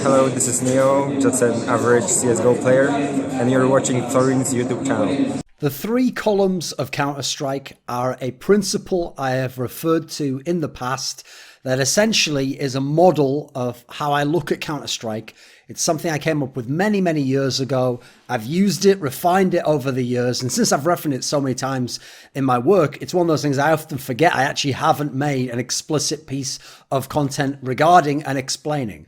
Hello, this is Neo, just an average CSGO player, and you're watching Thorin's YouTube channel. The three columns of Counter-Strike are a principle I have referred to in the past that essentially is a model of how I look at Counter-Strike. It's something I came up with many, many years ago. I've used it, refined it over the years, and since I've referenced it so many times in my work, it's one of those things I often forget I actually haven't made an explicit piece of content regarding and explaining.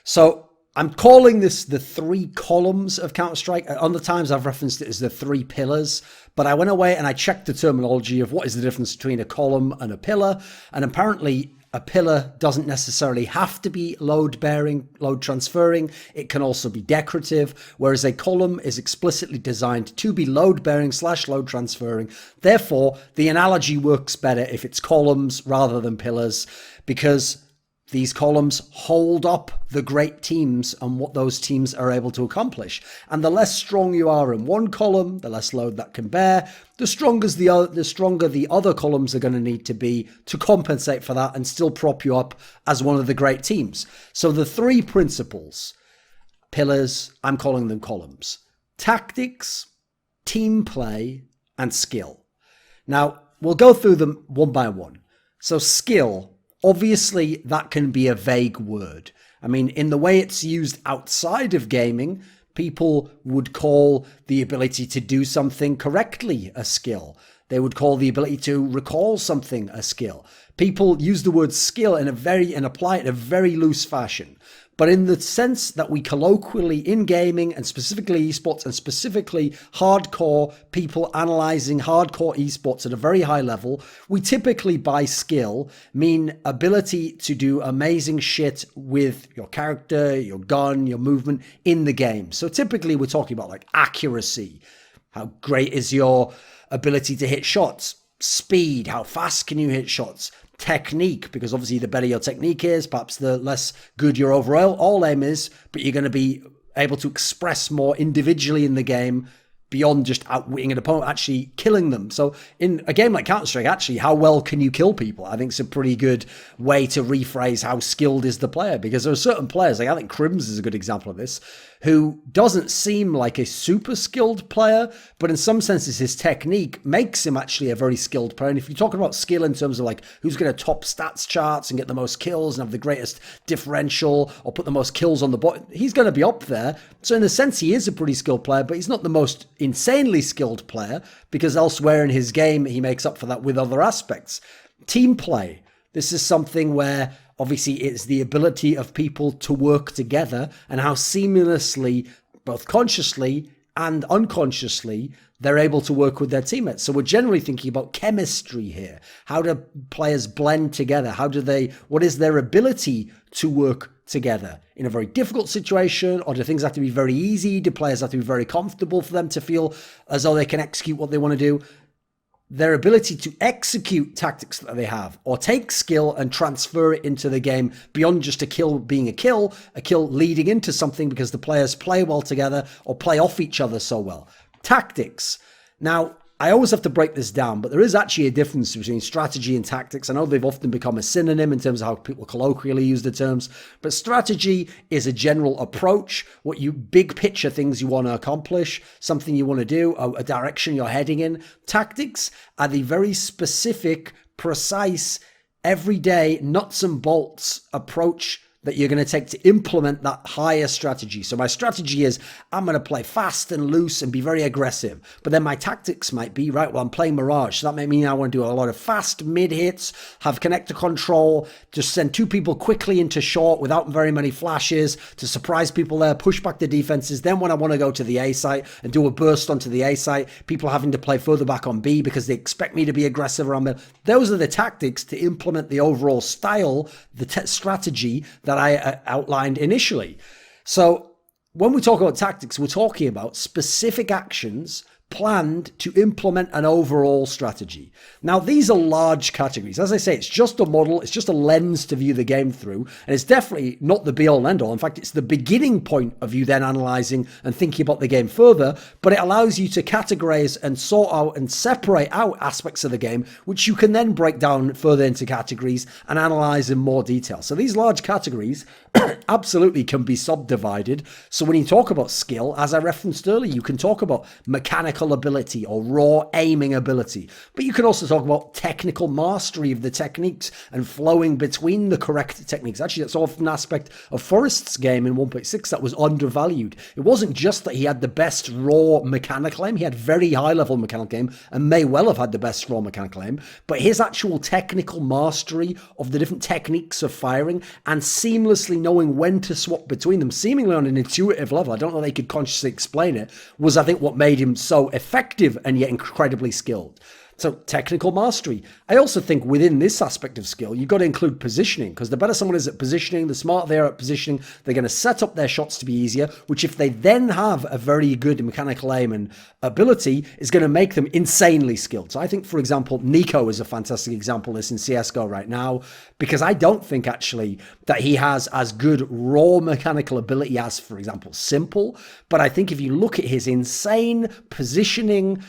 So I'm calling this the three columns of Counter-Strike. Other times I've referenced it as the three pillars, but I went away and I checked the terminology of what is the difference between a column and a pillar. And apparently a pillar doesn't necessarily have to be load bearing, load transferring. It can also be decorative, whereas a column is explicitly designed to be load bearing / load transferring. Therefore, the analogy works better if it's columns rather than pillars, because these columns hold up the great teams and what those teams are able to accomplish. And the less strong you are in one column, the less load that can bear, the stronger the other columns are going to need to be to compensate for that and still prop you up as one of the great teams. So the three principles, pillars, I'm calling them columns: tactics, team play, and skill. Now, we'll go through them one by one. So skill, obviously, that can be a vague word. I mean, in the way it's used outside of gaming, people would call the ability to do something correctly a skill. They would call the ability to recall something a skill. People use the word skill and apply it in a very loose fashion. But in the sense that we colloquially in gaming, and specifically esports, and specifically hardcore people analyzing hardcore esports at a very high level, we typically by skill mean ability to do amazing shit with your character, your gun, your movement in the game. So typically we're talking about like accuracy. How great is your ability to hit shots? Speed, how fast can you hit shots? Technique, because obviously the better your technique is, perhaps the less good your overall aim is, but you're going to be able to express more individually in the game beyond just outwitting an opponent, actually killing them. So in a game like Counter-Strike, actually, how well can you kill people? I think it's a pretty good way to rephrase how skilled is the player, because there are certain players, like I think Crims is a good example of this, who doesn't seem like a super skilled player, but in some senses his technique makes him actually a very skilled player. And if you're talking about skill in terms of like who's going to top stats charts and get the most kills and have the greatest differential or put the most kills on the board, he's going to be up there. So in a sense, he is a pretty skilled player, but he's not the most insanely skilled player, because elsewhere in his game, he makes up for that with other aspects. Team play. This is something where obviously it's the ability of people to work together and how seamlessly, both consciously and unconsciously, they're able to work with their teammates. So we're generally thinking about chemistry here. How do players blend together? What is their ability to work together in a very difficult situation? Or do things have to be very easy? Do players have to be very comfortable for them to feel as though they can execute what they want to do? Their ability to execute tactics that they have, or take skill and transfer it into the game beyond just a kill being a kill leading into something because the players play well together or play off each other so well. Tactics. Now, I always have to break this down, but there is actually a difference between strategy and tactics. I know they've often become a synonym in terms of how people colloquially use the terms, but strategy is a general approach, what you big picture things you want to accomplish, something you want to do, a direction you're heading in. Tactics are the very specific, precise, everyday nuts and bolts approach that you're going to take to implement that higher strategy. So my strategy is I'm going to play fast and loose and be very aggressive. But then my tactics might be, right, well, I'm playing Mirage. So that might mean I want to do a lot of fast mid hits, have connector control, just send two people quickly into short without very many flashes to surprise people there, push back the defenses. Then when I want to go to the A site and do a burst onto the A site, people having to play further back on B because they expect me to be aggressive around mid. Those are the tactics to implement the overall style, the strategy that I outlined initially. So when we talk about tactics, we're talking about specific actions planned to implement an overall strategy. Now, these are large categories. As I say, it's just a model, it's just a lens to view the game through, and it's definitely not the be all and end all. In fact, it's the beginning point of you then analyzing and thinking about the game further, but it allows you to categorize and sort out and separate out aspects of the game, which you can then break down further into categories and analyze in more detail. So these large categories absolutely can be subdivided. So when you talk about skill, as I referenced earlier, you can talk about mechanical ability or raw aiming ability, but you can also talk about technical mastery of the techniques and flowing between the correct techniques. Actually, that's often an aspect of Forrest's game in 1.6 that was undervalued. It wasn't just that he had the best raw mechanical aim, he had very high level mechanical aim and may well have had the best raw mechanical aim, but his actual technical mastery of the different techniques of firing and seamlessly knowing when to swap between them, seemingly on an intuitive level, I don't know they could consciously explain it, was I think what made him so effective and yet incredibly skilled. So technical mastery. I also think within this aspect of skill, you've got to include positioning, because the better someone is at positioning, the smarter they are at positioning, they're going to set up their shots to be easier, which if they then have a very good mechanical aim and ability, is going to make them insanely skilled. So I think, for example, Nico is a fantastic example of this in CSGO right now, because I don't think actually that he has as good raw mechanical ability as, for example, Simple. But I think if you look at his insane positioning,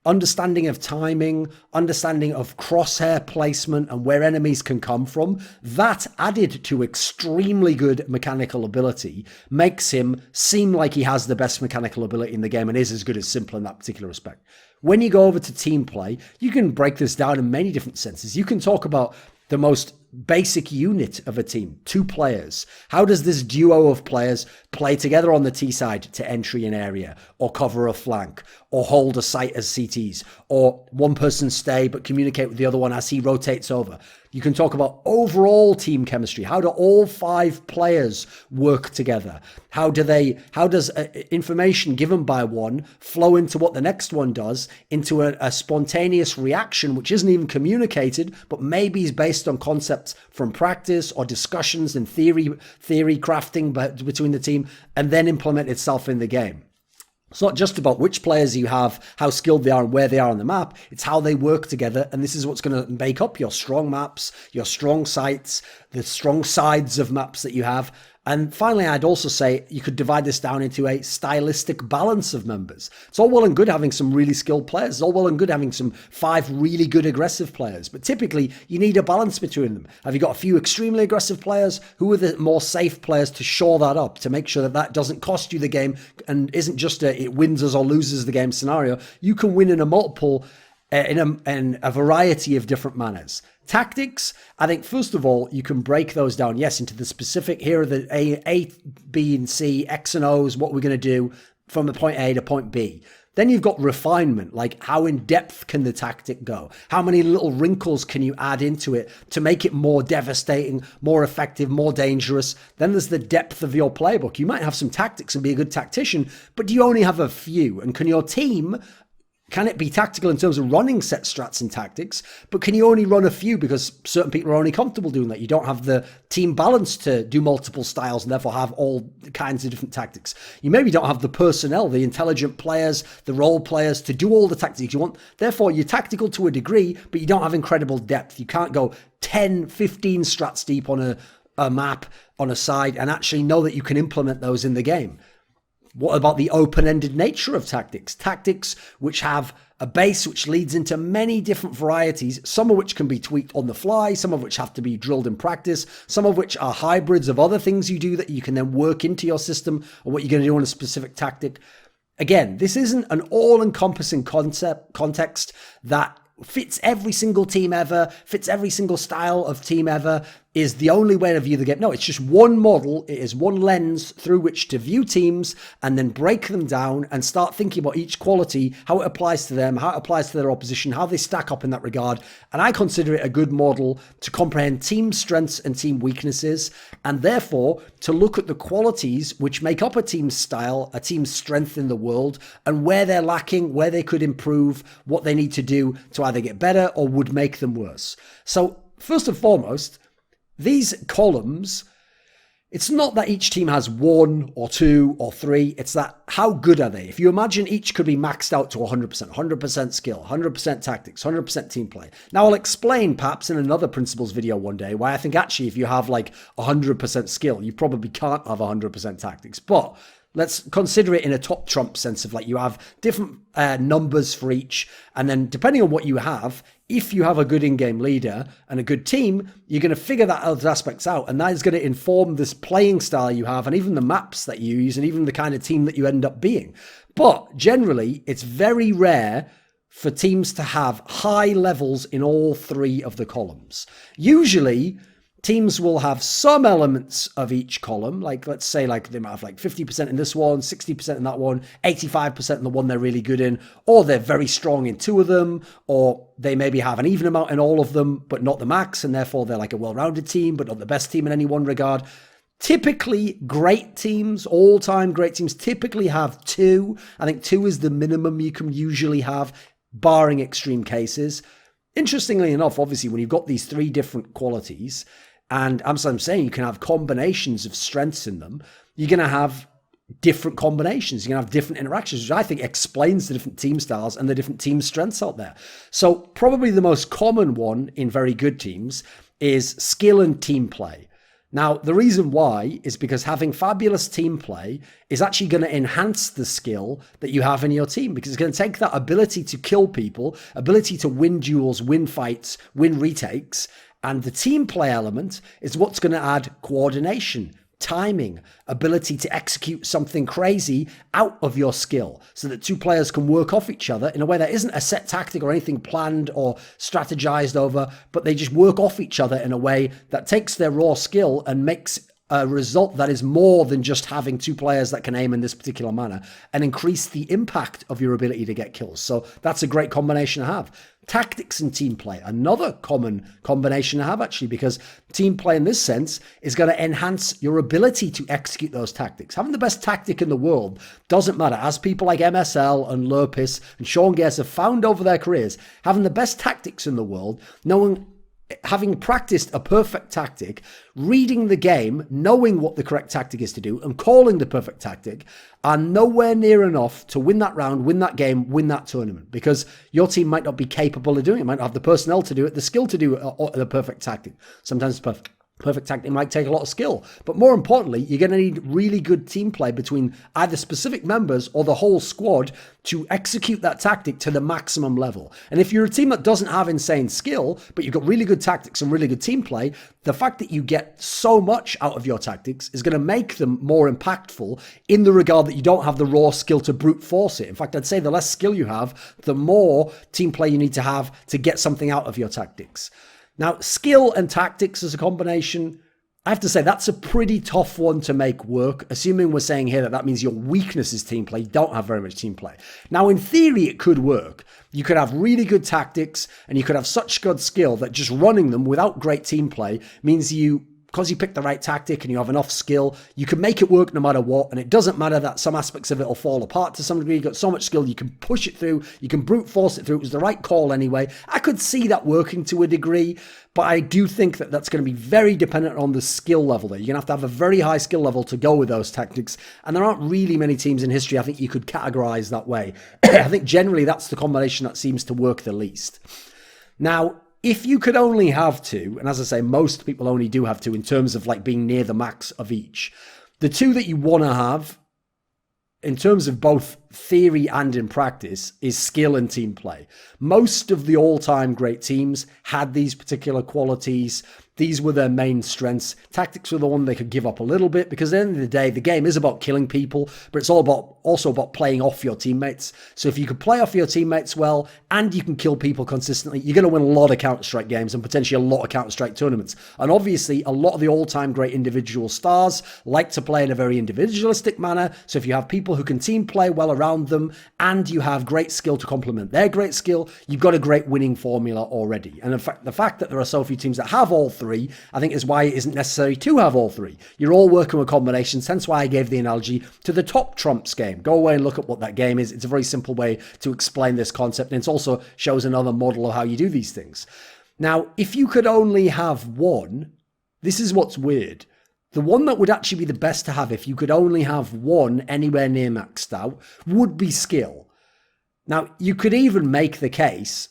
understanding of timing, understanding of crosshair placement and where enemies can come from, that added to extremely good mechanical ability makes him seem like he has the best mechanical ability in the game and is as good as Simple in that particular respect. When you go over to team play, you can break this down in many different senses. You can talk about the most basic unit of a team, 2 players. How does this duo of players play together on the T side to entry an area or cover a flank or hold a site as CTs, or one person stay but communicate with the other one as he rotates over? You can talk about overall team chemistry. How do all 5 players work together? How does information given by one flow into what the next one does, into a spontaneous reaction which isn't even communicated, but maybe is based on concepts from practice or discussions and theory crafting between the team, and then implement itself in the game. It's not just about which players you have, how skilled they are and where they are on the map. It's how they work together. And this is what's going to make up your strong maps, your strong sites, the strong sides of maps that you have. And finally, I'd also say you could divide this down into a stylistic balance of members. It's all well and good having some really skilled players. It's all well and good having some 5 really good aggressive players. But typically, you need a balance between them. Have you got a few extremely aggressive players? Who are the more safe players to shore that up, to make sure that that doesn't cost you the game and isn't just a it wins us or loses the game scenario? You can win in a multiple, in a variety of different manners. Tactics, I think, first of all, you can break those down, yes, into the specific, here are the A, B, and C, X and O's, what we're going to do from the point A to point B. Then you've got refinement, like how in depth can the tactic go? How many little wrinkles can you add into it to make it more devastating, more effective, more dangerous? Then there's the depth of your playbook. You might have some tactics and be a good tactician, but do you only have a few? And can your team... Can it be tactical in terms of running set strats and tactics, but can you only run a few because certain people are only comfortable doing that? You don't have the team balance to do multiple styles and therefore have all kinds of different tactics. You maybe don't have the personnel, the intelligent players, the role players to do all the tactics you want. Therefore, you're tactical to a degree, but you don't have incredible depth. You can't go 10, 15 strats deep on a map, on a side, and actually know that you can implement those in the game. What about the open-ended nature of tactics? Tactics which have a base which leads into many different varieties, some of which can be tweaked on the fly, some of which have to be drilled in practice, some of which are hybrids of other things you do that you can then work into your system or what you're going to do on a specific tactic. Again, this isn't an all-encompassing context that fits every single team ever, fits every single style of team ever, is the only way to view the game. No, it's just one model. It is one lens through which to view teams and then break them down and start thinking about each quality, how it applies to them, how it applies to their opposition, how they stack up in that regard. And I consider it a good model to comprehend team strengths and team weaknesses, and therefore to look at the qualities which make up a team's style, a team's strength in the world, and where they're lacking, where they could improve, what they need to do to either get better or would make them worse. So first and foremost, these columns, it's not that each team has 1 or 2 or 3. It's that how good are they? If you imagine each could be maxed out to 100% skill, 100% tactics, 100% team play. Now I'll explain perhaps in another principles video one day why I think actually if you have like 100% skill, you probably can't have 100% tactics. But let's consider it in a top trump sense of like you have different numbers for each. And then depending on what you have, if you have a good in-game leader and a good team, you're going to figure that other aspects out. And that is going to inform this playing style you have and even the maps that you use and even the kind of team that you end up being. But generally, it's very rare for teams to have high levels in all 3 of the columns. Usually, teams will have some elements of each column, like let's say like they might have like 50% in this one, 60% in that one, 85% in the one they're really good in, or they're very strong in 2 of them, or they maybe have an even amount in all of them, but not the max, and therefore they're like a well-rounded team, but not the best team in any one regard. Typically, great teams, all-time great teams, typically have 2. I think 2 is the minimum you can usually have, barring extreme cases. Interestingly enough, obviously, when you've got these 3 different qualities, and I'm saying you can have combinations of strengths in them, you're going to have different combinations. You're going to have different interactions, which I think explains the different team styles and the different team strengths out there. So probably the most common one in very good teams is skill and team play. Now, the reason why is because having fabulous team play is actually going to enhance the skill that you have in your team, because it's going to take that ability to kill people, ability to win duels, win fights, win retakes, and the team play element is what's going to add coordination, timing, ability to execute something crazy out of your skill so that 2 players can work off each other in a way that isn't a set tactic or anything planned or strategized over, but they just work off each other in a way that takes their raw skill and makes a result that is more than just having 2 players that can aim in this particular manner and increase the impact of your ability to get kills. So that's a great combination to have. Tactics and team play, another common combination to have actually, because team play in this sense is going to enhance your ability to execute those tactics. Having the best tactic in the world doesn't matter. As people like MSL and Lurpis and Sean Guess have found over their careers, having the best tactics in the world, having practiced a perfect tactic, reading the game, knowing what the correct tactic is to do, and calling the perfect tactic are nowhere near enough to win that round, win that game, win that tournament, because your team might not be capable of doing it, might not have the personnel to do it, the skill to do the perfect tactic. Sometimes it's perfect tactic might take a lot of skill, but more importantly, you're going to need really good team play between either specific members or the whole squad to execute that tactic to the maximum level. And if you're a team that doesn't have insane skill, but you've got really good tactics and really good team play, the fact that you get so much out of your tactics is going to make them more impactful in the regard that you don't have the raw skill to brute force it. In fact, I'd say the less skill you have, the more team play you need to have to get something out of your tactics. Now, skill and tactics as a combination, I have to say that's a pretty tough one to make work, assuming we're saying here that that means your weakness is team play. You don't have very much team play. Now, in theory, it could work. You could have really good tactics and you could have such good skill that just running them without great team play means because you pick the right tactic and you have enough skill, you can make it work no matter what. And it doesn't matter that some aspects of it will fall apart to some degree. You've got so much skill, you can push it through, you can brute force it through. It was the right call anyway. I could see that working to a degree, but I do think that that's going to be very dependent on the skill level there. You're going to have a very high skill level to go with those tactics. And there aren't really many teams in history I think you could categorize that way. I think generally that's the combination that seems to work the least. Now, if you could only have 2, and as I say, most people only do have 2 in terms of like being near the max of each, the 2 that you want to have in terms of both theory and in practice is skill and team play. Most of the all-time great teams had these particular qualities. These were their main strengths. Tactics were the one they could give up a little bit because at the end of the day, the game is about killing people, but it's also about playing off your teammates. So if you can play off your teammates well and you can kill people consistently, you're going to win a lot of Counter-Strike games and potentially a lot of Counter-Strike tournaments. And obviously, a lot of the all-time great individual stars like to play in a very individualistic manner. So if you have people who can team play well around them and you have great skill to complement their great skill, you've got a great winning formula already. And in fact, the fact that there are so few teams that have all 3, I think is why it isn't necessary to have all 3. You're all working with combinations, hence why I gave the analogy to the top trumps game. Go away and look at what that game is. It's a very simple way to explain this concept, and it also shows another model of how you do these things. Now, if you could only have 1, this is what's weird. the one that would actually be the best to have if you could only have one anywhere near maxed out would be skill. Now, you could even make the case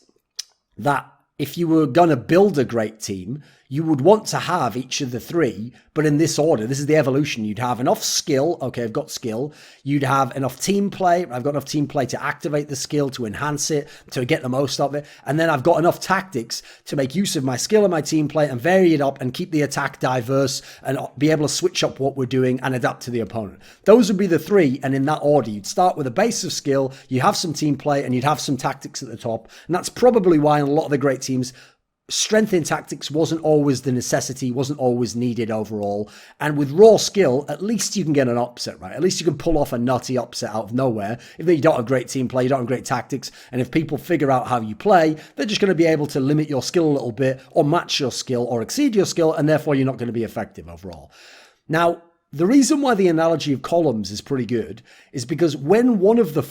that if you were going to build a great team, you would want to have each of the three, but in this order. This is the evolution. You'd have enough skill. Okay, I've got skill. You'd have enough team play. I've got enough team play to activate the skill, to enhance it, to get the most of it. And then I've got enough tactics to make use of my skill and my team play and vary it up and keep the attack diverse and be able to switch up what we're doing and adapt to the opponent. Those would be the three. And in that order, you'd start with a base of skill, you have some team play, and you'd have some tactics at the top. And that's probably why in a lot of the great teams, strength in tactics wasn't always the necessity, wasn't always needed overall. And with raw skill, at least you can get an upset, right? At least you can pull off a nutty upset out of nowhere. If you don't have great team play, you don't have great tactics, and if people figure out how you play, they're just going to be able to limit your skill a little bit or match your skill or exceed your skill, and therefore you're not going to be effective overall. Now, the reason why the analogy of columns is pretty good is because when one of the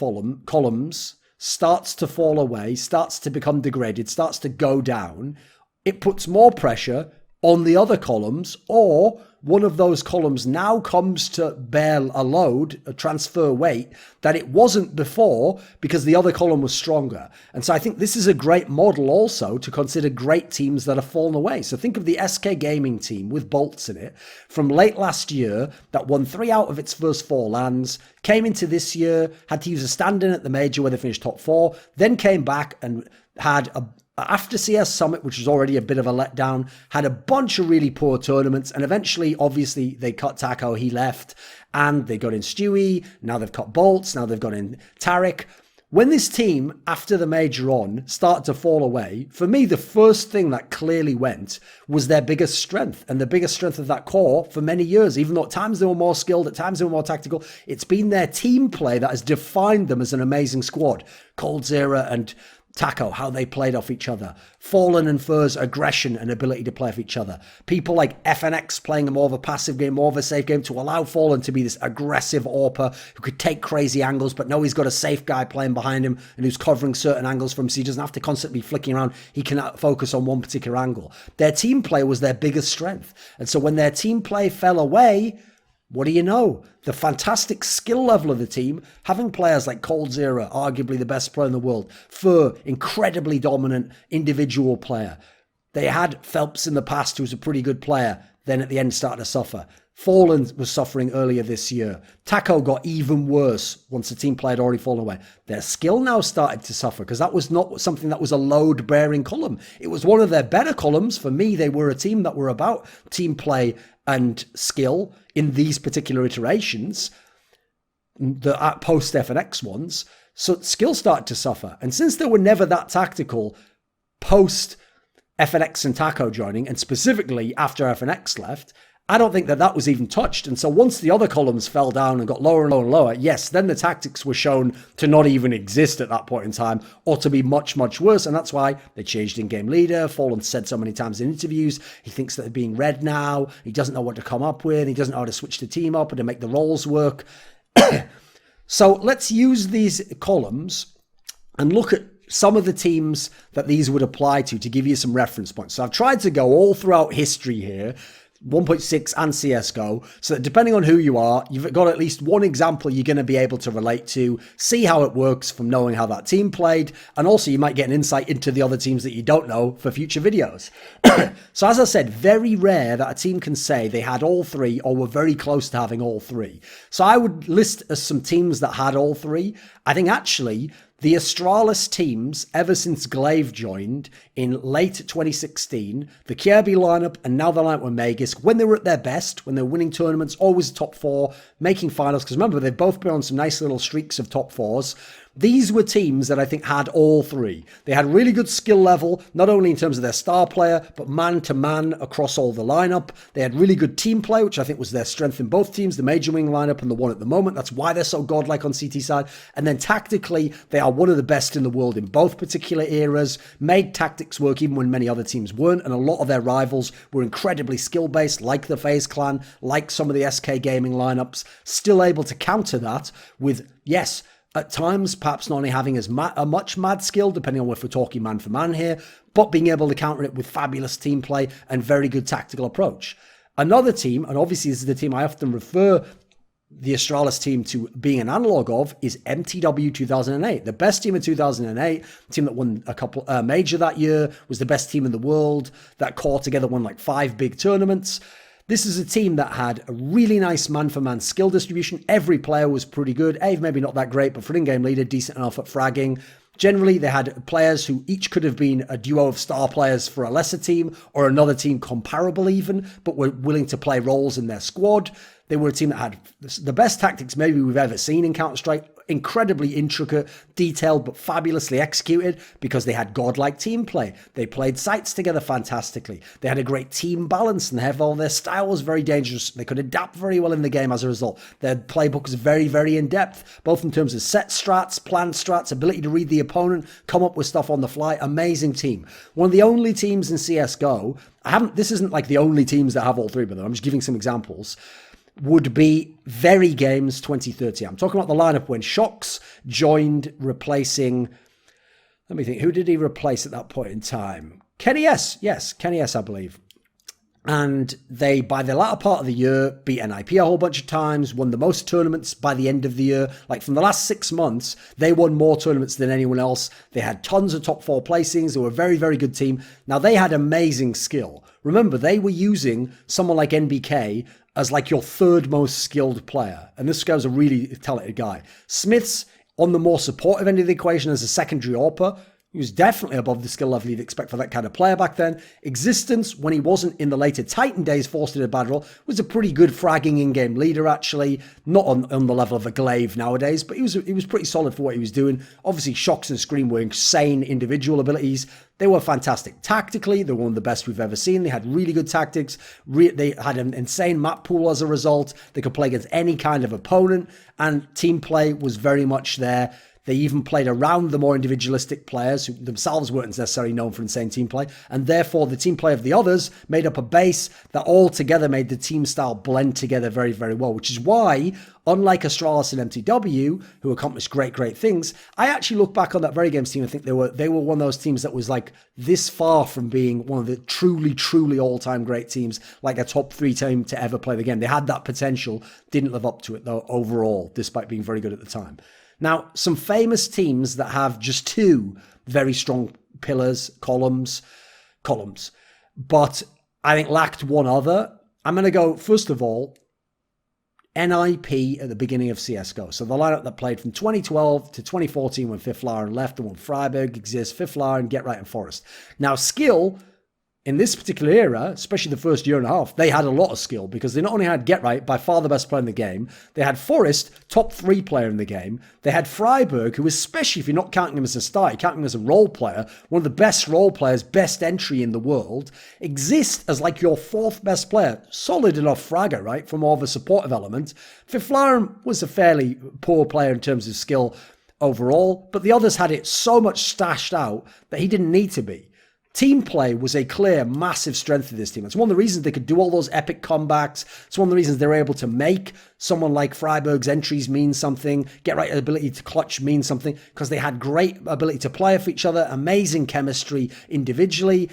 columns starts to fall away, starts to become degraded, starts to go down, it puts more pressure on the other columns, or one of those columns now comes to bear a load, a transfer weight that it wasn't before because the other column was stronger. And so I think this is a great model also to consider great teams that have fallen away. So think of the SK Gaming team with bolts in it from late last year that won 3 out of its first 4 lands, came into this year, had to use a stand-in at the major where they finished top 4, then came back and had after CS Summit, which was already a bit of a letdown, had a bunch of really poor tournaments, and eventually, obviously, they cut Taco, he left, and they got in Stewie, now they've cut Bolts, now they've got in Tarek. When this team, after the major on, started to fall away, for me, the first thing that clearly went was their biggest strength, and the biggest strength of that core for many years, even though at times they were more skilled, at times they were more tactical, it's been their team play that has defined them as an amazing squad. Coldzera and Taco, how they played off each other. Fallen and Fur's aggression and ability to play off each other. People like FNX playing a more of a passive game, more of a safe game to allow Fallen to be this aggressive AWPer who could take crazy angles, but no, he's got a safe guy playing behind him and who's covering certain angles for him, so he doesn't have to constantly be flicking around. He can focus on one particular angle. Their team play was their biggest strength. And so when their team play fell away, what do you know? The fantastic skill level of the team, having players like Coldzera, arguably the best player in the world, Fur, incredibly dominant individual player. They had Phelps in the past, who was a pretty good player, then at the end started to suffer. Fallen was suffering earlier this year. Taco got even worse once the team play had already fallen away. Their skill now started to suffer because that was not something that was a load-bearing column. It was one of their better columns. For me, they were a team that were about team play and skill in these particular iterations, the post-FNX ones. So skill started to suffer. And since they were never that tactical post-FNX and Taco joining, and specifically after FNX left, I don't think that that was even touched. And so once the other columns fell down and got lower and lower and lower, yes, then the tactics were shown to not even exist at that point in time, or to be much, much worse. And that's why they changed in-game leader. Fallen said so many times in interviews, he thinks that they're being read now. He doesn't know what to come up with. He doesn't know how to switch the team up and to make the roles work. So let's use these columns and look at some of the teams that these would apply to give you some reference points. So I've tried to go all throughout history here, 1.6 and CSGO, so that depending on who you are, you've got at least one example you're going to be able to relate to, see how it works from knowing how that team played, and also you might get an insight into the other teams that you don't know for future videos. So as I said, very rare that a team can say they had all three or were very close to having all three. So I would list as some teams that had all three. I think actually the Astralis teams, ever since Glaive joined in late 2016, the Kirby lineup and now the lineup with Magus, when they were at their best, when they were winning tournaments, always top 4, making finals, because remember, they've both been on some nice little streaks of top 4s. These were teams that I think had all three. They had really good skill level, not only in terms of their star player, but man-to-man across all the lineup. They had really good team play, which I think was their strength in both teams, the major wing lineup and the one at the moment. That's why they're so godlike on CT side. And then tactically, they are one of the best in the world in both particular eras, made tactics work even when many other teams weren't, and a lot of their rivals were incredibly skill-based, like the FaZe Clan, like some of the SK Gaming lineups, still able to counter that with, yes, at times, perhaps not only having as much mad skill, depending on if we're talking man for man here, but being able to counter it with fabulous team play and very good tactical approach. Another team, and obviously this is the team I often refer the Astralis team to being an analog of, is MTW 2008. The best team in 2008, team that won a couple major that year, was the best team in the world, that core together won like 5 big tournaments. This is a team that had a really nice man-for-man skill distribution. Every player was pretty good. Ave maybe not that great, but for an in-game leader, decent enough at fragging. Generally, they had players who each could have been a duo of star players for a lesser team or another team comparable even, but were willing to play roles in their squad. They were a team that had the best tactics maybe we've ever seen in Counter-Strike. Incredibly intricate, detailed, but fabulously executed because they had godlike team play. They played sites together fantastically. They had a great team balance and their style was very dangerous. They could adapt very well in the game as a result. Their playbook was very, very in-depth, both in terms of set strats, planned strats, ability to read the opponent, come up with stuff on the fly. Amazing team. One of the only teams in CSGO, this isn't like the only teams that have all three, but I'm just giving some examples, would be VeXii Games 2030. I'm talking about the lineup when Shox joined, replacing, let me think, who did he replace at that point in time? Kenny S. Yes, Kenny S, I believe. And they, by the latter part of the year, beat NIP a whole bunch of times, won the most tournaments by the end of the year. Like from the last 6 months, they won more tournaments than anyone else. They had tons of top 4 placings. They were a very, very good team. Now, they had amazing skill. Remember, they were using someone like NBK as like your third most skilled player. And this guy's a really talented guy. Smith's on the more supportive end of the equation as a secondary AWPer. He was definitely above the skill level you'd expect for that kind of player back then. Existence, when he wasn't in the later Titan days forced into a bad role, was a pretty good fragging in-game leader, actually. Not on the level of a Glaive nowadays, but he was pretty solid for what he was doing. Obviously, Shox and Scream were insane individual abilities. They were fantastic tactically. They were one of the best we've ever seen. They had really good tactics. They had an insane map pool as a result. They could play against any kind of opponent, and team play was very much there. They even played around the more individualistic players who themselves weren't necessarily known for insane team play. And therefore, the team play of the others made up a base that all together made the team style blend together very, very well. Which is why, unlike Astralis and MTW, who accomplished great, great things, I actually look back on that very games team and think they were one of those teams that was like this far from being one of the truly, truly all-time great teams, like a top 3 team to ever play the game. They had that potential, didn't live up to it though overall, despite being very good at the time. Now, some famous teams that have just 2 very strong pillars, columns, but I think lacked one other. I'm going to go, first of all, NIP at the beginning of CSGO. So the lineup that played from 2012 to 2014 when Fiflar left, and when Freiburg exists, Fiflar and Get Right and Forest. Now, skill in this particular era, especially the first year and a half, they had a lot of skill because they not only had Get Right, by far the best player in the game, they had Forest, top 3 player in the game, they had Freiburg, who especially if you're not counting him as a star, you're counting him as a role player, one of the best role players, best entry in the world, exist as like your 4th best player. Solid enough fragger, right, for more of a supportive element. Fiflar was a fairly poor player in terms of skill overall, but the others had it so much stashed out that he didn't need to be. Team play was a clear, massive strength of this team. It's one of the reasons they could do all those epic comebacks. It's one of the reasons they were able to make someone like Freiburg's entries mean something, Get Right ability to clutch mean something, because they had great ability to play off each other, amazing chemistry individually,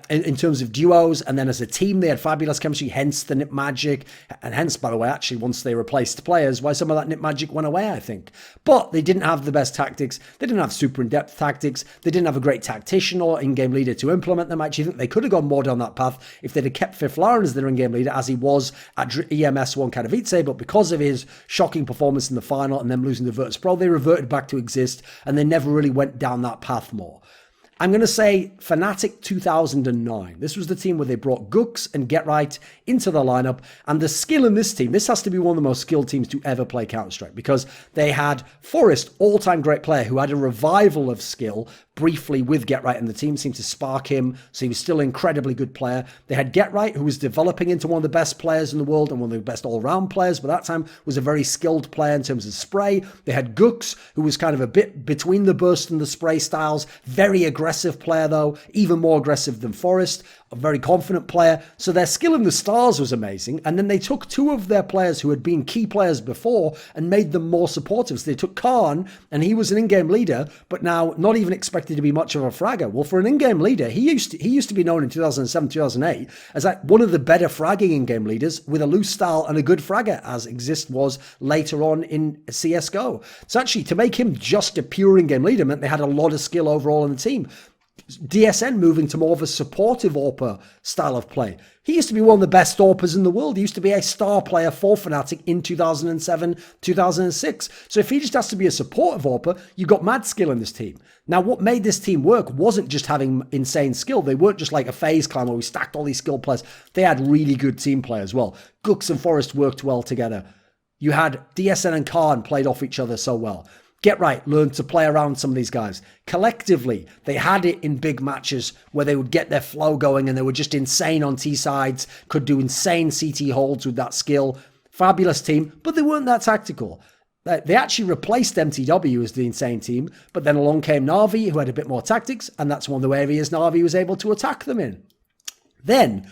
in terms of duos, and then as a team they had fabulous chemistry, hence the Nip Magic, and hence, by the way, actually once they replaced players, why some of that Nip Magic went away, I think. But they didn't have the best tactics, they didn't have super in-depth tactics, they didn't have a great tactician or in-game leader to implement them. I actually think they could have gone more down that path if they'd have kept Fiflar as their in-game leader, as he was at EMS 1 Katowice, but because of his shocking performance in the final and them losing to Virtus Pro, they reverted back to exist, and they never really went down that path more. I'm going to say Fnatic 2009. This was the team where they brought Gux and Get Right into the lineup. And the skill in this team, this has to be one of the most skilled teams to ever play Counter-Strike, because they had Forest, all-time great player, who had a revival of skill briefly with Get Right, and the team seemed to spark him, so he was still an incredibly good player. They had Get Right, who was developing into one of the best players in the world and one of the best all-round players, but that time was a very skilled player in terms of spray. They had Gux, who was kind of a bit between the burst and the spray styles, very aggressive player though, even more aggressive than Forest. a very confident player. So their skill in the stars was amazing. And then they took two of their players who had been key players before and made them more supportive. So they took Khan, and he was an in-game leader, but now not even expected to be much of a fragger. Well, for an in-game leader, he used to be known in 2007, 2008 as like one of the better fragging in-game leaders with a loose style and a good fragger, as Exist was later on in CSGO. So actually, to make him just a pure in-game leader meant they had a lot of skill overall in the team. DSN moving to more of a supportive AWPer style of play. He used to be one of the best AWPers in the world. He used to be a star player for Fnatic in 2007, 2006. So if he just has to be a supportive AWPer, you got mad skill in this team. Now, what made this team work wasn't just having insane skill. They weren't just like a FaZe clan where we stacked all these skill players. They had really good team play as well. Gux and Forrest worked well together. You had DSN and Khan played off each other so well. Get right, learn to play around some of these guys. Collectively, they had it in big matches where they would get their flow going and they were just insane on T-sides, could do insane CT holds with that skill. Fabulous team, but they weren't that tactical. They actually replaced MTW as the insane team, but then along came Na'Vi, who had a bit more tactics, and that's one of the areas Na'Vi was able to attack them in. Then,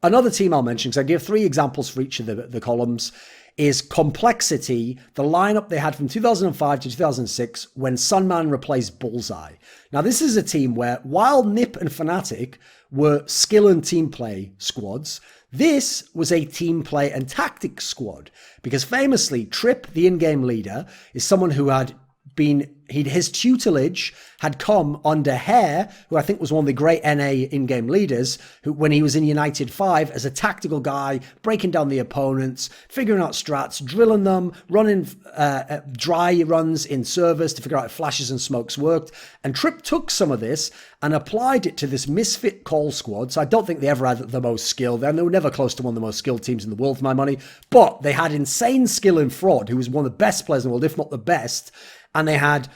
another team I'll mention, because I give 3 examples for each of the columns, is Complexity, the lineup they had from 2005 to 2006 when Sunman replaced Bullseye. Now, this is a team where, while NiP and Fnatic were skill and team play squads, this was a team play and tactics squad. Because famously, Trip, the in-game leader, is someone who had been... his tutelage had come under Hare, who I think was one of the great NA in-game leaders, who, when he was in United 5, as a tactical guy, breaking down the opponents, figuring out strats, drilling them, running dry runs in servers to figure out if flashes and smokes worked. And Trip took some of this and applied it to this misfit call squad. So I don't think they ever had the most skill. They were never close to one of the most skilled teams in the world, for my money. But they had insane skill in Fraud, who was one of the best players in the world, if not the best. And they had...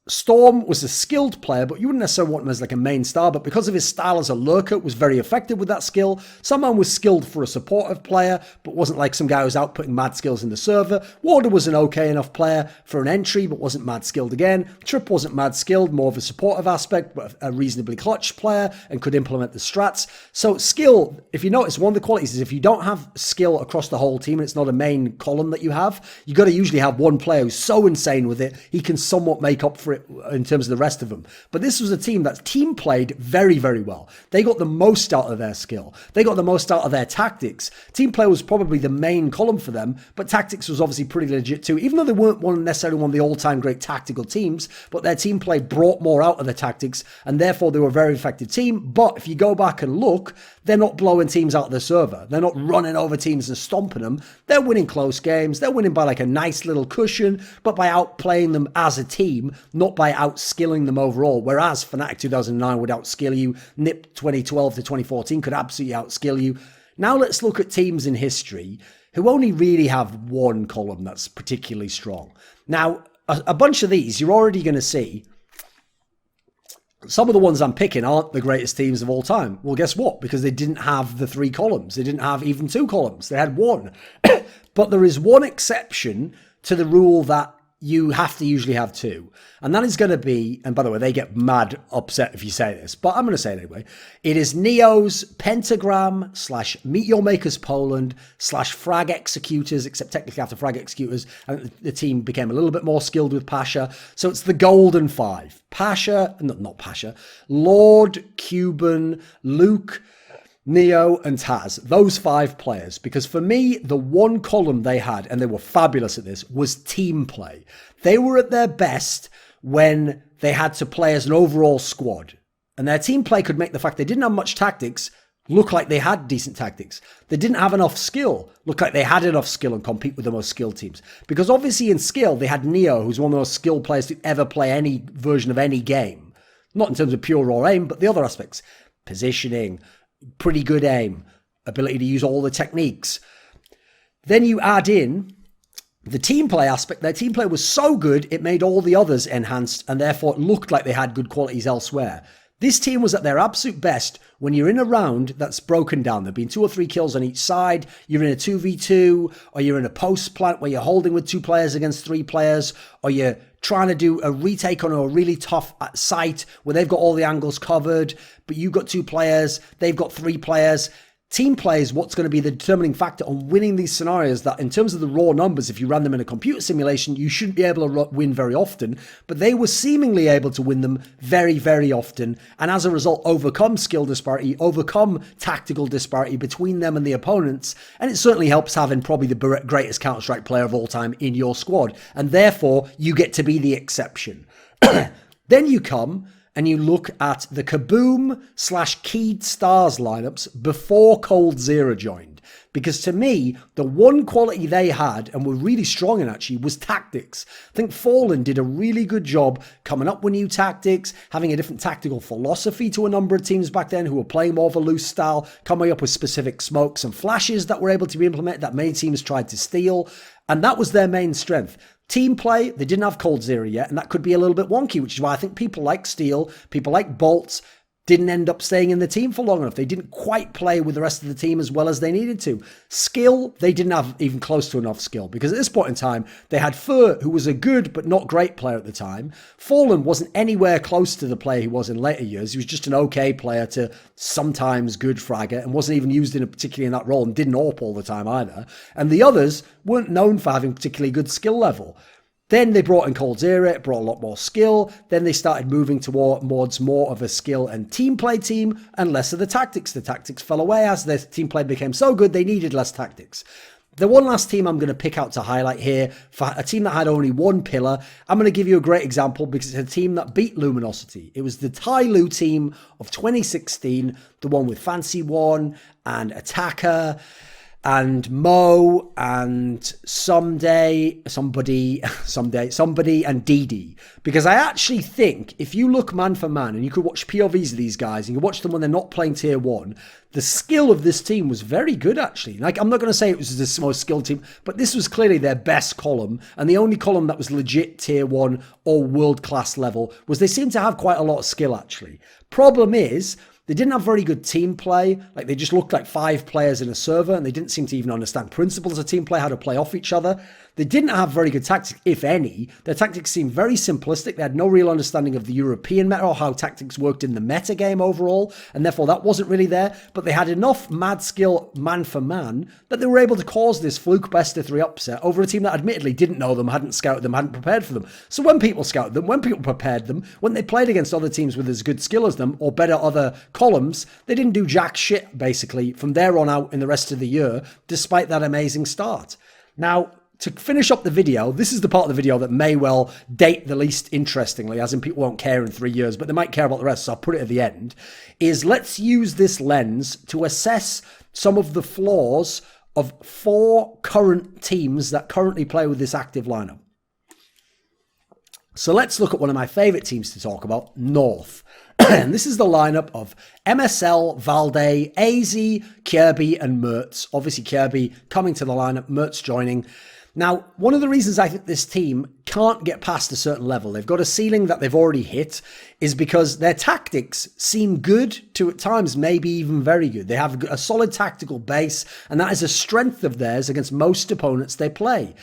Storm was a skilled player, but you wouldn't necessarily want him as like a main star, but because of his style as a lurker, was very effective with that skill. Someone was skilled for a supportive player, but wasn't like some guy who was outputting mad skills in the server. Warder was an okay enough player for an entry, but wasn't mad skilled again. Trip wasn't mad skilled, more of a supportive aspect, but a reasonably clutch player and could implement the strats. So skill, if you notice, one of the qualities is if you don't have skill across the whole team and it's not a main column that you have, you got to usually have one player who's so insane with it, he can somewhat make up for it in terms of the rest of them. But this was a team that team played very, very well. They got the most out of their skill. They got the most out of their tactics. Team play was probably the main column for them, but tactics was obviously pretty legit too. Even though they weren't necessarily one of the all-time great tactical teams, but their team play brought more out of their tactics, and therefore they were a very effective team. But if you go back and look, they're not blowing teams out of the server. They're not running over teams and stomping them. They're winning close games. They're winning by like a nice little cushion, but by outplaying them as a team, not by outskilling them overall. Whereas Fnatic 2009 would outskill you. NiP 2012 to 2014 could absolutely outskill you. Now let's look at teams in history who only really have one column that's particularly strong. Now, a bunch of these, you're already going to see some of the ones I'm picking aren't the greatest teams of all time. Well, guess what? Because they didn't have the 3 columns. They didn't have even 2 columns. They had 1. But there is one exception to the rule that you have to usually have 2. And that is going to be, and by the way, they get mad upset if you say this, but I'm going to say it anyway. It is Neo's Pentagram / Meet Your Makers Poland / Frag Executors, except technically after Frag Executors, the team became a little bit more skilled with Pasha. So it's the Golden 5. Pasha, not Pasha, Lord, Cuban, Luke, Neo and Taz, those 5 players, because for me, the one column they had, and they were fabulous at this, was team play. They were at their best when they had to play as an overall squad. And their team play could make the fact they didn't have much tactics look like they had decent tactics. They didn't have enough skill look like they had enough skill and compete with the most skilled teams. Because obviously in skill, they had Neo, who's one of the most skilled players to ever play any version of any game. Not in terms of pure raw aim, but the other aspects. Positioning, pretty good aim, ability to use all the techniques. Then you add in the team play aspect. Their team play was so good, it made all the others enhanced, and therefore it looked like they had good qualities elsewhere. This team was at their absolute best when you're in a round that's broken down. There've been 2 or 3 kills on each side. You're in a 2v2, or you're in a post plant where you're holding with 2 players against 3 players, or you're trying to do a retake on a really tough site where they've got all the angles covered, but you've got 2 players, they've got 3 players. Team play is what's going to be the determining factor on winning these scenarios that, in terms of the raw numbers, if you ran them in a computer simulation, you shouldn't be able to win very often. But they were seemingly able to win them very, very often. And as a result, overcome skill disparity, overcome tactical disparity between them and the opponents. And it certainly helps having probably the greatest Counter-Strike player of all time in your squad. And therefore, you get to be the exception. Then you come and you look at the Kaboom/Keyed Stars lineups before coldzera joined. Because to me, the one quality they had, and were really strong in actually, was tactics. I think Fallen did a really good job coming up with new tactics, having a different tactical philosophy to a number of teams back then who were playing more of a loose style, coming up with specific smokes and flashes that were able to be implemented that many teams tried to steal. And that was their main strength. Team play, they didn't have coldzera yet, and that could be a little bit wonky, which is why I think people like Steel, people like Bolts, didn't end up staying in the team for long enough. They didn't quite play with the rest of the team as well as they needed to. Skill, they didn't have even close to enough skill, because at this point in time, they had Fur, who was a good but not great player at the time. Fallen wasn't anywhere close to the player he was in later years. He was just an okay player to sometimes good fragger, and wasn't even used particularly in that role, and didn't AWP all the time either. And the others weren't known for having particularly good skill level. Then they brought in coldzera, it brought a lot more skill. Then they started moving towards more of a skill and team play team and less of the tactics. The tactics fell away as their team play became so good, they needed less tactics. The one last team I'm going to pick out to highlight here, for a team that had only one pillar, I'm going to give you a great example because it's a team that beat Luminosity. It was the Tyloo team of 2016, the one with Fancy One and Attacker and Mo and somebody and Didi. Because I actually think if you look man for man and you could watch POVs of these guys and you watch them when they're not playing tier 1, the skill of this team was very good actually. Like, I'm not going to say it was the most skilled team, but this was clearly their best column, and the only column that was legit tier 1 or world class level was they seemed to have quite a lot of skill actually. Problem is, they didn't have very good team play. Like, they just looked like 5 players in a server, and they didn't seem to even understand principles of team play, how to play off each other. They didn't have very good tactics, if any. Their tactics seemed very simplistic. They had no real understanding of the European meta or how tactics worked in the meta game overall, and therefore that wasn't really there. But they had enough mad skill man for man that they were able to cause this fluke best of 3 upset over a team that admittedly didn't know them, hadn't scouted them, hadn't prepared for them. So when people scouted them, when people prepared them, when they played against other teams with as good skill as them or better other columns, they didn't do jack shit basically from there on out in the rest of the year, despite that amazing start. Now, to finish up the video, this is the part of the video that may well date the least interestingly, as in people won't care in 3 years, but they might care about the rest, so I'll put it at the end, is let's use this lens to assess some of the flaws of 4 current teams that currently play with this active lineup. So let's look at one of my favorite teams to talk about, North. And this is the lineup of MSL, Valde, AZ, Kirby, and Mertz. Obviously, Kirby coming to the lineup, Mertz joining. Now, one of the reasons I think this team can't get past a certain level, they've got a ceiling that they've already hit, is because their tactics seem good to at times maybe even very good. They have a solid tactical base, and that is a strength of theirs against most opponents they play.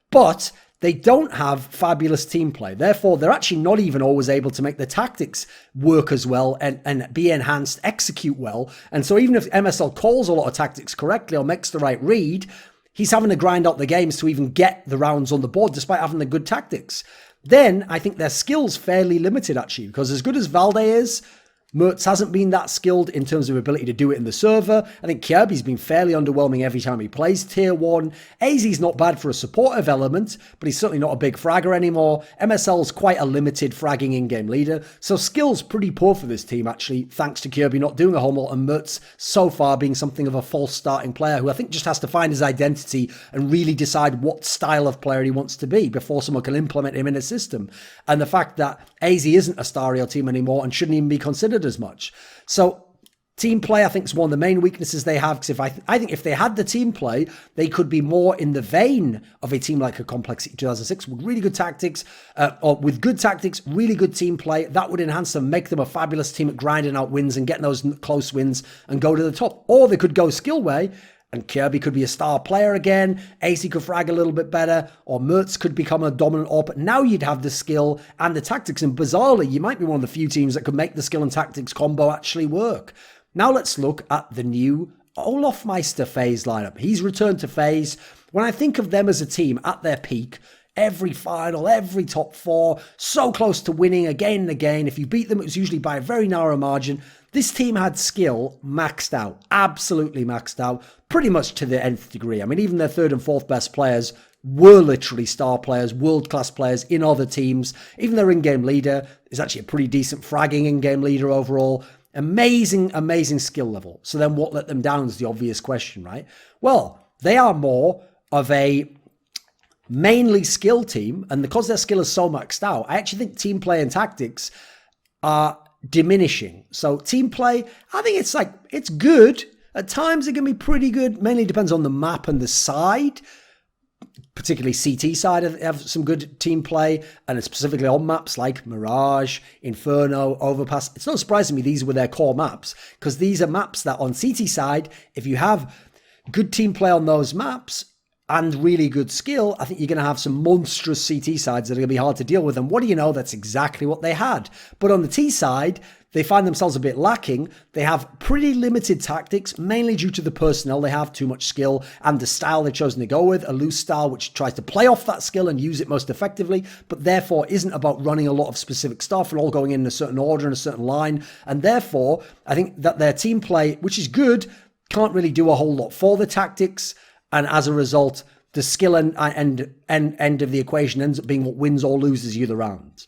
But they don't have fabulous team play. Therefore, they're actually not even always able to make the tactics work as well and be enhanced, execute well. And so even if MSL calls a lot of tactics correctly or makes the right read, he's having to grind out the games to even get the rounds on the board despite having the good tactics. Then I think their skill's fairly limited actually, because as good as Valde is, Mertz hasn't been that skilled in terms of ability to do it in the server. I think Kirby's been fairly underwhelming every time he plays tier 1. AZ's not bad for a supportive element, but he's certainly not a big fragger anymore. MSL's quite a limited fragging in-game leader. So skill's pretty poor for this team actually, thanks to Kirby not doing a whole lot, and Mertz so far being something of a false starting player who I think just has to find his identity and really decide what style of player he wants to be before someone can implement him in a system. And the fact that AZ isn't a Stario team anymore and shouldn't even be considered as much. So Team play, I think, is one of the main weaknesses they have, because I think if they had the team play, they could be more in the vein of a team like a Complexity 2006 with really good tactics, or with good tactics, really good team play. That would enhance them, make them a fabulous team at grinding out wins and getting those close wins and go to the top. Or they could go skill way, and Kirby could be a star player again, AC could frag a little bit better, or Mertz could become a dominant AWP. But now you'd have the skill and the tactics, and bizarrely, you might be one of the few teams that could make the skill and tactics combo actually work. Now let's look at the new Olofmeister FaZe lineup. He's returned to FaZe. When I think of them as a team at their peak, every final, every top 4, so close to winning again and again. If you beat them, it was usually by a very narrow margin. This team had skill maxed out, absolutely maxed out, pretty much to the nth degree. I mean, even their 3rd and 4th best players were literally star players, world-class players in other teams. Even their in-game leader is actually a pretty decent fragging in-game leader overall. Amazing, amazing skill level. So then what let them down is the obvious question, right? Well, they are more of a mainly skill team, and because their skill is so maxed out, I actually think team play and tactics are diminishing. So team play, I think it's good. At times it can be pretty good. Mainly depends on the map and the side. Particularly CT side have some good team play, and specifically on maps like Mirage, Inferno, Overpass. It's not surprising me these were their core maps, because these are maps that on CT side, if you have good team play on those maps and really good skill, I think you're going to have some monstrous CT sides that are going to be hard to deal with. And what do you know? That's exactly what they had. But on the T side, they find themselves a bit lacking. They have pretty limited tactics, mainly due to the personnel. They have too much skill and the style they've chosen to go with, a loose style which tries to play off that skill and use it most effectively, but therefore isn't about running a lot of specific stuff and all going in a certain order and a certain line. And therefore, I think that their team play, which is good, can't really do a whole lot for the tactics. And as a result, the skill end of the equation ends up being what wins or loses you the rounds.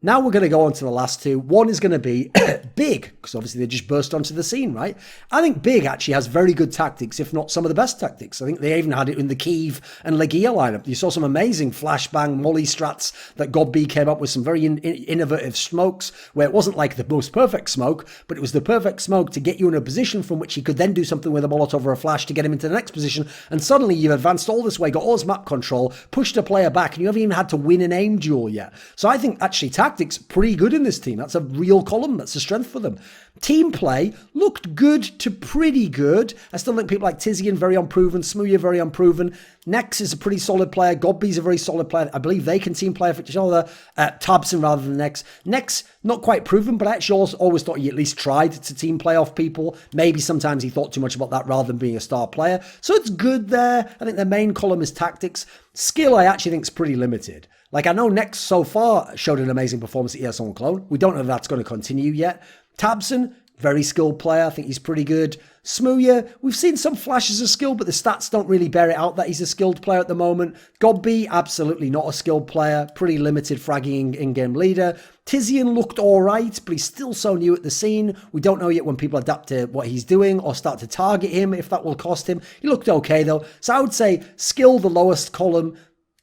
Now we're going to go on to the last two. One is going to be Big, because obviously they just burst onto the scene, right? I think Big actually has very good tactics, if not some of the best tactics. I think they even had it in the Kyiv and Legia lineup. You saw some amazing flashbang molly strats that GodB came up with, some very innovative smokes, where it wasn't like the most perfect smoke, but it was the perfect smoke to get you in a position from which he could then do something with a Molotov or a flash to get him into the next position. And suddenly you've advanced all this way, got all this map control, pushed a player back, and you haven't even had to win an aim duel yet. So I think actually tactics pretty good in this team. That's a real column. That's a strength for them. Team play looked good to pretty good. I still think people like Tizian very unproven, Smooya very unproven. Nex is a pretty solid player. Godby's a very solid player. I believe they can team play for each other. Tabson rather than Nex. Nex, not quite proven, but I actually always thought he at least tried to team play off people. Maybe sometimes he thought too much about that rather than being a star player. So it's good there. I think their main column is tactics. Skill, I actually think is pretty limited. Like, I know Nex so far showed an amazing performance at ES on Clone. We don't know if that's going to continue yet. Tabson, very skilled player. I think he's pretty good. Smooya, we've seen some flashes of skill, but the stats don't really bear it out that he's a skilled player at the moment. Godby, absolutely not a skilled player. Pretty limited fragging in-game leader. Tizian looked all right, but he's still so new at the scene. We don't know yet when people adapt to what he's doing or start to target him, if that will cost him. He looked okay, though. So I would say skill, the lowest column.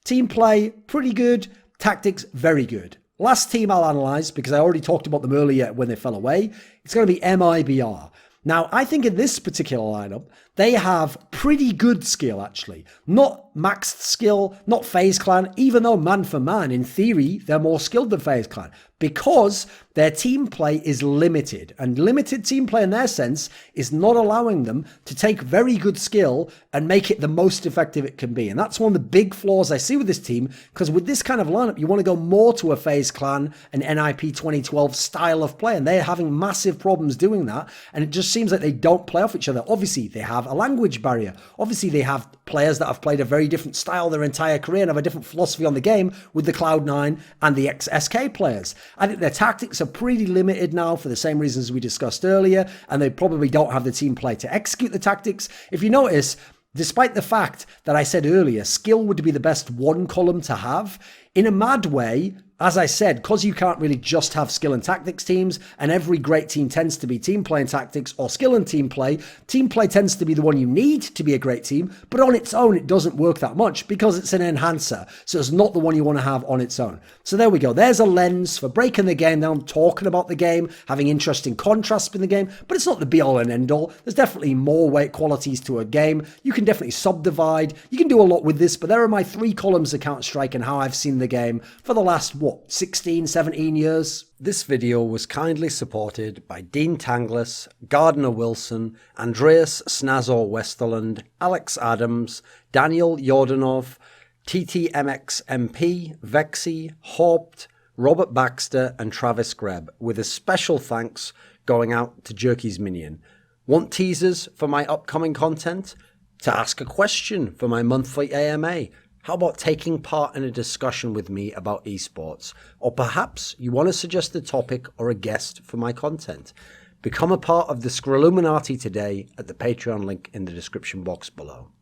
Team play, pretty good. Tactics, very good. Last team I'll analyze, because I already talked about them earlier when they fell away. It's going to be MIBR. Now, I think in this particular lineup, they have pretty good skill, actually. Not maxed skill, not FaZe Clan, even though man for man, in theory, they're more skilled than FaZe Clan, because their team play is limited. And limited team play in their sense is not allowing them to take very good skill and make it the most effective it can be. And that's one of the big flaws I see with this team, because with this kind of lineup, you want to go more to a FaZe Clan and NIP 2012 style of play, and they're having massive problems doing that. And it just seems like they don't play off each other. Obviously, they have a language barrier. Obviously, they have players that have played a very different style their entire career and have a different philosophy on the game with the Cloud9 and the SK players. I think their tactics are pretty limited now for the same reasons we discussed earlier, and they probably don't have the team play to execute the tactics. If you notice, despite the fact that I said earlier, skill would be the best one column to have, in a mad way, As I said, because you can't really just have skill and tactics teams, and every great team tends to be team play and tactics or skill and team play tends to be the one you need to be a great team, but on its own it doesn't work that much because it's an enhancer, so it's not the one you want to have on its own. So there we go, there's a lens for breaking the game down, talking about the game, having interesting contrasts in the game, but it's not the be all and end all. There's definitely more weight qualities to a game. You can definitely subdivide, you can do a lot with this, but there are my 3 columns of Counter-Strike and how I've seen the game for the last 16, 17 years. This video was kindly supported by Dean Tanglis, Gardner Wilson, Andreas Snazore Westerlund, Alex Adams, Daniel Yordanov, TTMXMP, VeXii, HawpT, Robert Baxter and Travis Greb, with a special thanks going out to Jerky's Minion. Want teasers for my upcoming content? To ask a question for my monthly AMA? How about taking part in a discussion with me about esports? Or perhaps you want to suggest a topic or a guest for my content? Become a part of the Scrilluminati today at the Patreon link in the description box below.